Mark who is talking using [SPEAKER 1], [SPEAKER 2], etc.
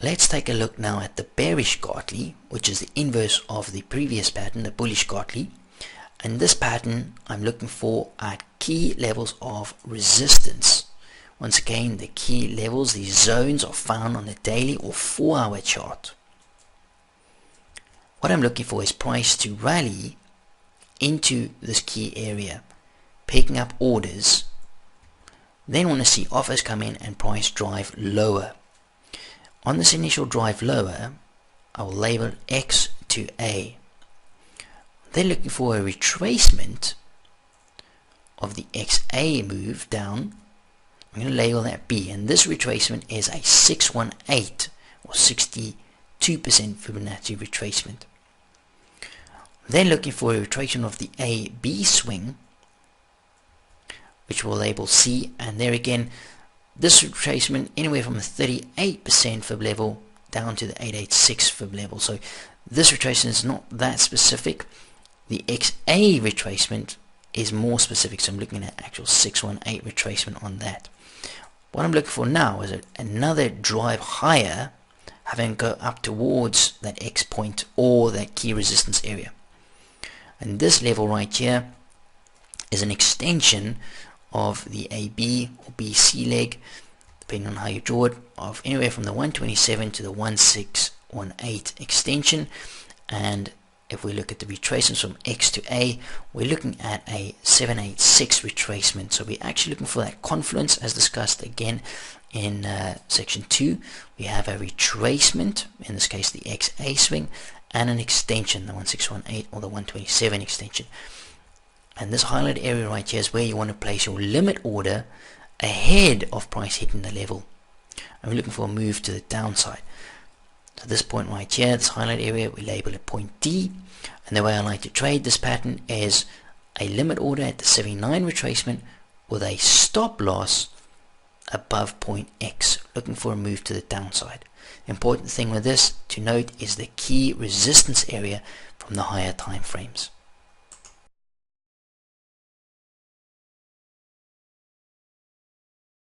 [SPEAKER 1] Let's take a look now at the bearish Gartley, which is the inverse of the previous pattern, the bullish Gartley. And this pattern I'm looking for at key levels of resistance. Once again, the key levels, these zones, are found on a daily or 4-hour chart. What I'm looking for is price to rally into this key area, picking up orders. Then want to see offers come in and price drive lower. On this initial drive lower, I will label X to A. Then looking for a retracement of the XA move down. I'm going to label that B, and this retracement is a 618 or 62% Fibonacci retracement. Then looking for a retracement of the AB swing, which we'll label C, and there again, this retracement anywhere from the 38% fib level down to the 886 fib level. So this retracement is not that specific. The XA retracement is more specific, so I'm looking at actual 618 retracement on that. What I'm looking for now is another drive higher, having go up towards that X point or that key resistance area. And this level right here is an extension of the AB or BC leg, depending on how you draw it, of anywhere from the 127 to the 1618 extension. And if we look at the retracements from X to A, we're looking at a 786 retracement. So we're actually looking for that confluence, as discussed again in section 2. We have a retracement, in this case the XA swing, and an extension, the 1618 or the 127 extension. And this highlighted area right here is where you want to place your limit order ahead of price hitting the level. And we're looking for a move to the downside. So this point right here, this highlight area, we label it point D. And the way I like to trade this pattern is a limit order at the 79 retracement with a stop loss above point X, looking for a move to the downside. The important thing with this to note is the key resistance area from the higher time frames.